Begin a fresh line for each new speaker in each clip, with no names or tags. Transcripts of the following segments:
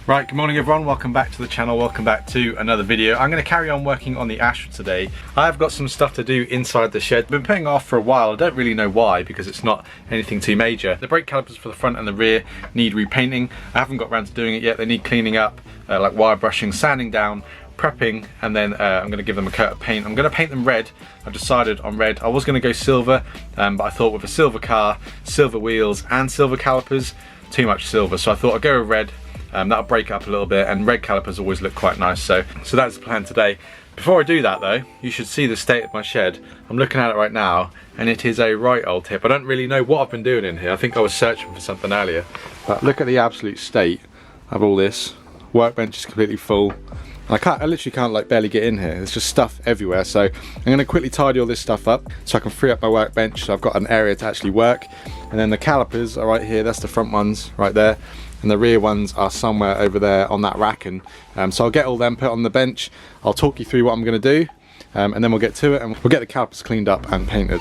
Right, good morning everyone, welcome back to the channel, welcome back to another video. I'm going to carry on working on the Astra today. I've got some stuff to do inside the shed. I've been putting it off for a while, I don't really know why because it's not anything too major. The brake calipers for the front and the rear need repainting. I haven't got around to doing it yet, they need cleaning up, like wire brushing, sanding down, prepping, and then I'm going to give them a coat of paint. I'm going to paint them red. I've decided on red. I was going to go silver, but I thought with a silver car, silver wheels and silver calipers, too much silver, so I thought I'd go with red. That'll break up a little bit, and red calipers always look quite nice, so that's the plan today. Before I do that though, you should see the state of my shed. I'm looking at it right now and it is a right old tip. I don't really know what I've been doing in here. I think I was searching for something earlier, but look at the absolute state of all this. Workbench is completely full. I literally can't like barely get in here. There's just stuff everywhere, so I'm going to quickly tidy all this stuff up so I can free up my workbench so I've got an area to actually work. And then the calipers are right here, that's the front ones right there, and the rear ones are somewhere over there on that racking. So I'll get all them put on the bench. I'll talk you through what I'm going to do, and then we'll get to it and we'll get the calipers cleaned up and painted.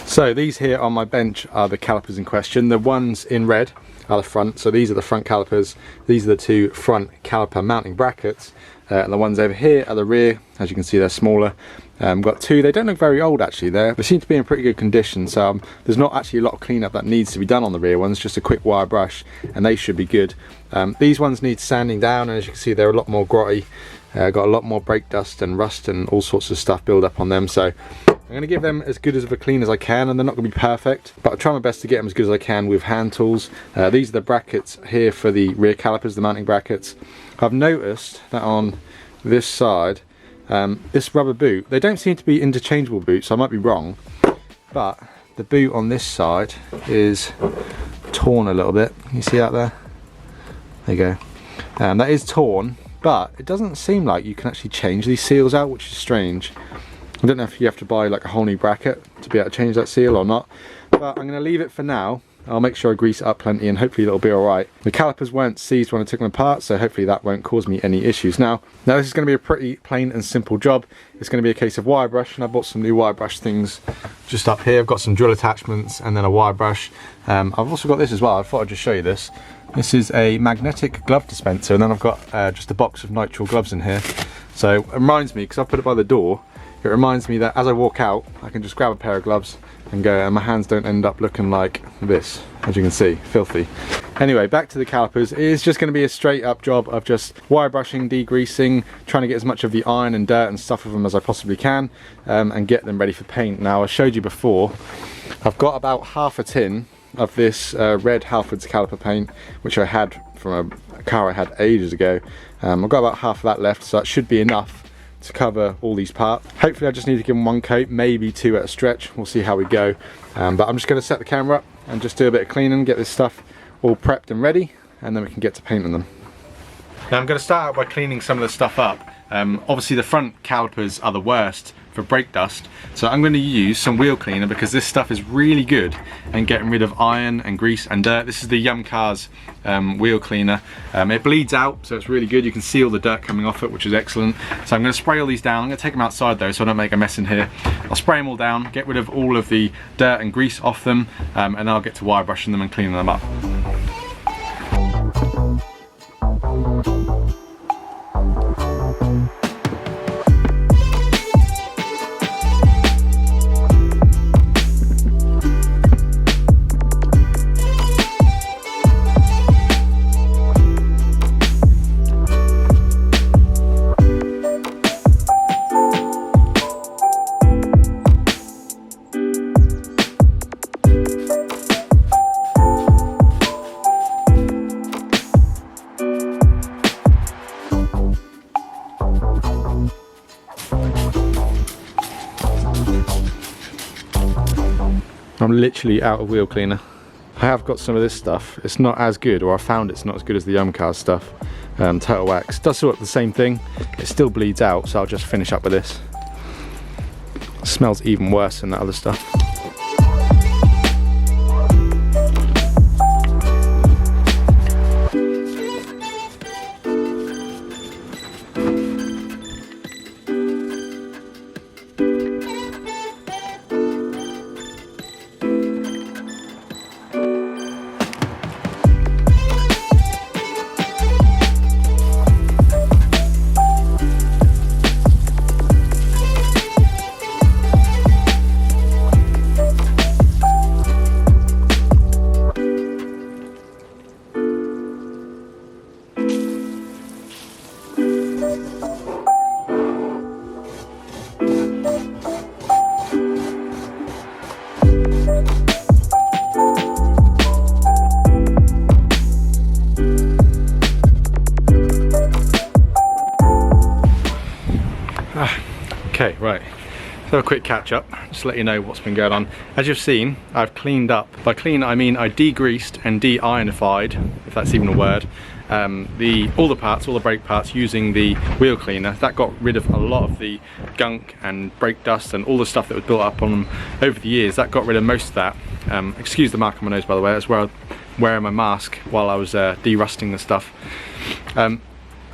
So these here on my bench are the calipers in question. The ones in red are the front, so these are the front calipers. These are the two front caliper mounting brackets, and the ones over here are the rear. As you can see, they're smaller. Got two. They don't look very old actually. They seem to be in pretty good condition, so there's not actually a lot of cleanup that needs to be done on the rear ones, just a quick wire brush and they should be good. These ones need sanding down, and as you can see they're a lot more grotty. Got a lot more brake dust and rust and all sorts of stuff build up on them, so I'm going to give them as good of a clean as I can, and they're not going to be perfect, but I'll try my best to get them as good as I can with hand tools. These are the brackets here for the rear calipers, the mounting brackets. I've noticed that on this side, this rubber boot, they don't seem to be interchangeable boots, I might be wrong, but the boot on this side is torn a little bit. Can you see that there? There you go. That is torn, but it doesn't seem like you can actually change these seals out, which is strange. I don't know if you have to buy like a whole new bracket to be able to change that seal or not, but I'm going to leave it for now. I'll make sure I grease it up plenty and hopefully it'll be alright. The calipers weren't seized when I took them apart, so hopefully that won't cause me any issues. Now this is going to be a pretty plain and simple job. It's going to be a case of wire brush, and I bought some new wire brush things just up here. I've got some drill attachments and then a wire brush. I've also got this as well. I thought I'd just show you this. This is a magnetic glove dispenser, and then I've got just a box of nitrile gloves in here. So it reminds me, because I put it by the door, it reminds me that as I walk out I can just grab a pair of gloves and go, and my hands don't end up looking like this, as you can see, filthy. Anyway, back to the calipers. It is just going to be a straight up job of just wire brushing, degreasing, trying to get as much of the iron and dirt and stuff of them as I possibly can, and get them ready for paint. Now I showed you before, I've got about half a tin of this red Halfords caliper paint, which I had from a car I had ages ago. I've got about half of that left, so that should be enough to cover all these parts. Hopefully I just need to give them one coat, maybe two at a stretch. We'll see how we go. But I'm just going to set the camera up and just do a bit of cleaning, get this stuff all prepped and ready, and then we can get to painting them. Now I'm going to start out by cleaning some of the stuff up. Obviously the front calipers are the worst for brake dust, so I'm going to use some wheel cleaner because this stuff is really good and getting rid of iron and grease and dirt. This is the Yum Cars wheel cleaner. It bleeds out, so it's really good. You can see all the dirt coming off it, which is excellent. So I'm going to spray all these down. I'm going to take them outside though, so I don't make a mess in here. I'll spray them all down, get rid of all of the dirt and grease off them, and then I'll get to wire brushing them and cleaning them up. I'm literally out of wheel cleaner. I have got some of this stuff. It's not as good, or I found it's not as good as the Cars stuff. Total Wax does sort of the same thing. It still bleeds out, so I'll just finish up with this. It smells even worse than that other stuff. Okay, right, so a quick catch up, just to let you know what's been going on. As you've seen, I've cleaned up. By clean I mean I degreased and de-ironified, if that's even a word, all the parts, all the brake parts, using the wheel cleaner. That got rid of a lot of the gunk and brake dust and all the stuff that was built up on them over the years. That got rid of most of that. Excuse the mark on my nose, by the way, that's where I was wearing my mask while I was de-rusting the stuff.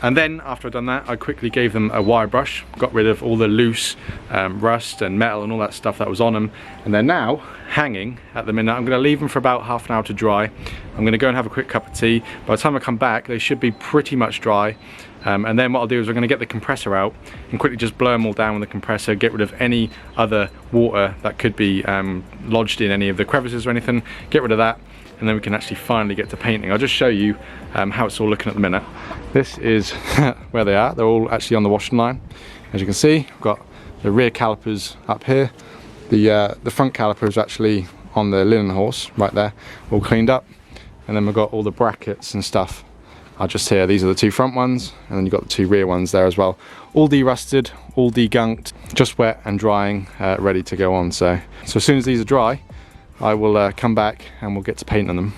And then after I'd done that, I quickly gave them a wire brush, got rid of all the loose rust and metal and all that stuff that was on them. And they're now hanging at the minute. I'm going to leave them for about half an hour to dry. I'm going to go and have a quick cup of tea. By the time I come back, they should be pretty much dry. And then what I'll do is we're going to get the compressor out and quickly just blow them all down with the compressor, get rid of any other water that could be lodged in any of the crevices or anything, get rid of that. And then we can actually finally get to painting. I'll just show you how it's all looking at the minute. This is where they are. They're all actually on the washing line. As you can see, I've got the rear calipers up here. The front caliper is actually on the linen horse right there, all cleaned up. And then we've got all the brackets and stuff are just here. These are the two front ones, and then you've got the two rear ones there as well. All de-rusted, all degunked, just wet and drying, ready to go on. So as soon as these are dry, I will come back and we'll get to painting them.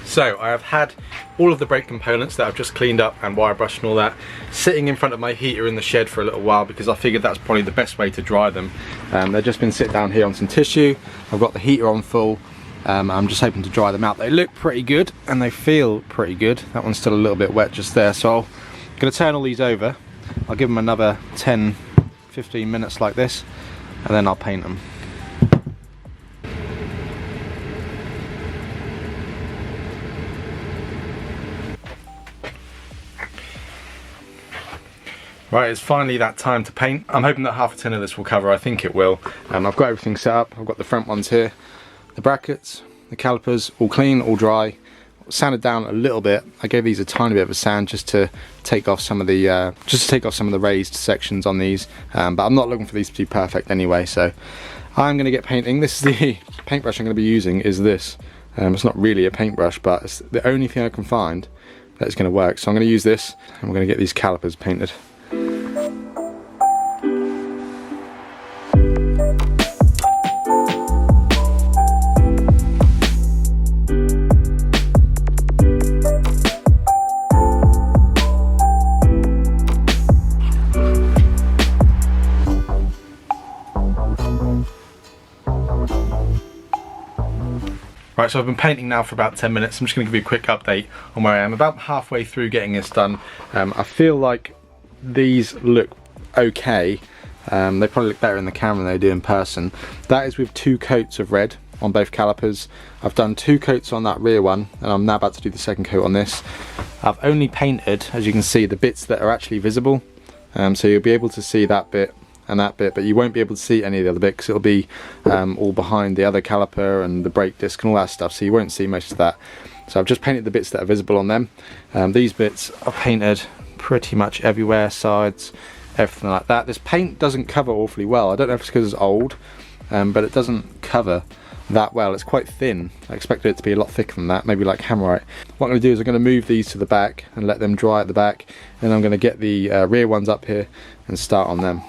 So I have had all of the brake components that I've just cleaned up and wire brushed and all that sitting in front of my heater in the shed for a little while, because I figured that's probably the best way to dry them. They've just been sit down here on some tissue. I've got the heater on full. I'm just hoping to dry them out. They look pretty good and they feel pretty good. That one's still a little bit wet just there, so I'm going to turn all these over. I'll give them another 10-15 minutes like this, and then I'll paint them. Right, it's finally that time to paint. I'm hoping that half a tin of this will cover. I think it will. I've got everything set up. I've got the front ones here. The brackets, the calipers, all clean, all dry, sanded down a little bit. I gave these a tiny bit of a sand just to take off some of the raised sections on these. But I'm not looking for these to be perfect anyway, so I'm going to get painting. This is the paintbrush I'm going to be using. Is this? It's not really a paintbrush, but it's the only thing I can find that's going to work. So I'm going to use this, and we're going to get these calipers painted. Right, so I've been painting now for about 10 minutes. I'm just going to give you a quick update on where I am. About halfway through getting this done. I feel like these look okay. They probably look better in the camera than they do in person. That is with 2 coats of red on both calipers. I've done 2 coats on that rear one, and I'm now about to do the second coat on this. I've only painted, as you can see, the bits that are actually visible. So you'll be able to see that bit and that bit, but you won't be able to see any of the other bits because it'll be all behind the other caliper and the brake disc and all that stuff, so you won't see most of that. So I've just painted the bits that are visible on them. These bits are painted pretty much everywhere, sides, everything like that. This paint doesn't cover awfully well. I don't know if it's because it's old, but it doesn't cover that well. It's quite thin. I expected it to be a lot thicker than that, maybe like hammerite. What I'm going to do is I'm going to move these to the back and let them dry at the back, and I'm going to get the rear ones up here and start on them.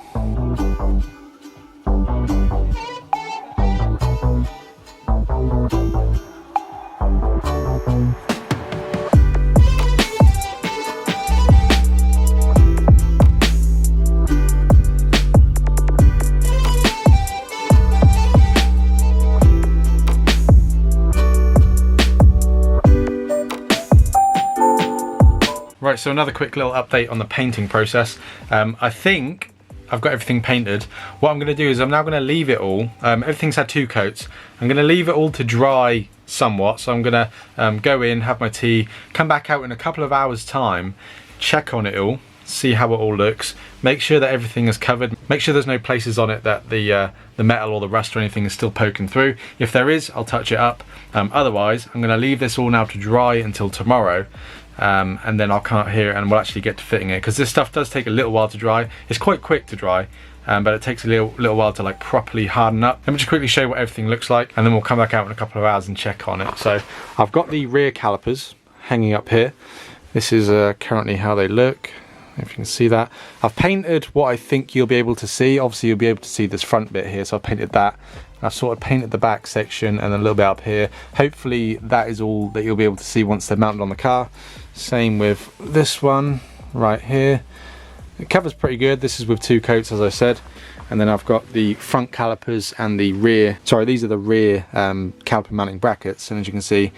Right, so another quick little update on the painting process. I think I've got everything painted. What I'm going to do is I'm now going to leave it all. Everything's had 2 coats. I'm going to leave it all to dry somewhat. So I'm going to go in, have my tea, come back out in a couple of hours time, check on it all, see how it all looks, make sure that everything is covered, make sure there's no places on it that the metal or the rust or anything is still poking through. If there is, I'll touch it up. Otherwise, I'm going to leave this all now to dry until tomorrow. And then I'll come out here and we'll actually get to fitting it, because this stuff does take a little while to dry. It's quite quick to dry, but it takes a little while to like properly harden up. Let me just quickly show you what everything looks like, and then we'll come back out in a couple of hours and check on it. So I've got the rear calipers hanging up here. This is currently how they look, if you can see that. I've painted what I think you'll be able to see. Obviously you'll be able to see this front bit here, so I've painted that. I've sort of painted the back section and a little bit up here. Hopefully that is all that you'll be able to see once they're mounted on the car. Same with this one right here. It covers pretty good. This is with 2 coats, as I said. And then I've got the front calipers and the rear, sorry, these are the rear caliper mounting brackets. And as you can see,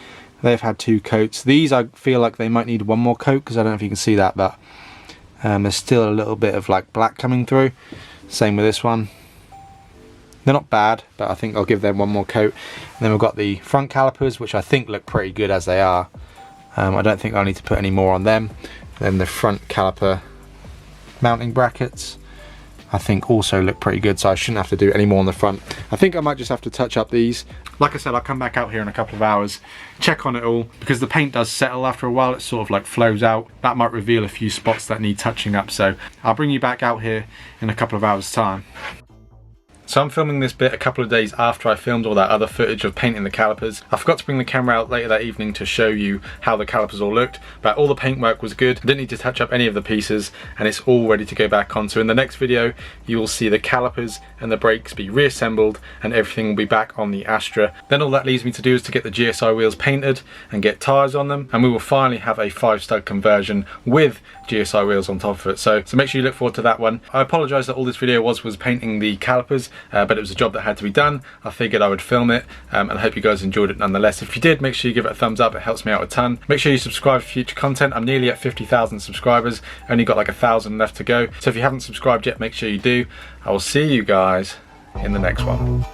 they've had 2 coats. These I feel like they might need 1 more coat, because I don't know if you can see that, but there's still a little bit of like black coming through. Same with this one. They're not bad, but I think I'll give them 1 more coat. And then we've got the front calipers, which I think look pretty good as they are. I don't think I'll need to put any more on them. Then the front caliper mounting brackets, I think also look pretty good, so I shouldn't have to do any more on the front. I think I might just have to touch up these. Like I said, I'll come back out here in a couple of hours, check on it all, because the paint does settle after a while. It sort of like flows out. That might reveal a few spots that need touching up, so I'll bring you back out here in a couple of hours time. So I'm filming this bit a couple of days after I filmed all that other footage of painting the calipers. I forgot to bring the camera out later that evening to show you how the calipers all looked, but all the paintwork was good. I didn't need to touch up any of the pieces, and it's all ready to go back on. So in the next video, you will see the calipers and the brakes be reassembled, and everything will be back on the Astra. Then all that leaves me to do is to get the GSI wheels painted and get tyres on them, and we will finally have a 5-stud conversion with GSI wheels on top of it. So make sure you look forward to that one. I apologise that all this video was painting the calipers, but it was a job that had to be done. I figured I would film it, and I hope you guys enjoyed it nonetheless. If you did, make sure you give it a thumbs up. It helps me out a ton. Make sure you subscribe for future content. I'm nearly at 50,000 subscribers. Only got like 1,000 left to go. So if you haven't subscribed yet, make sure you do. I will see you guys in the next one.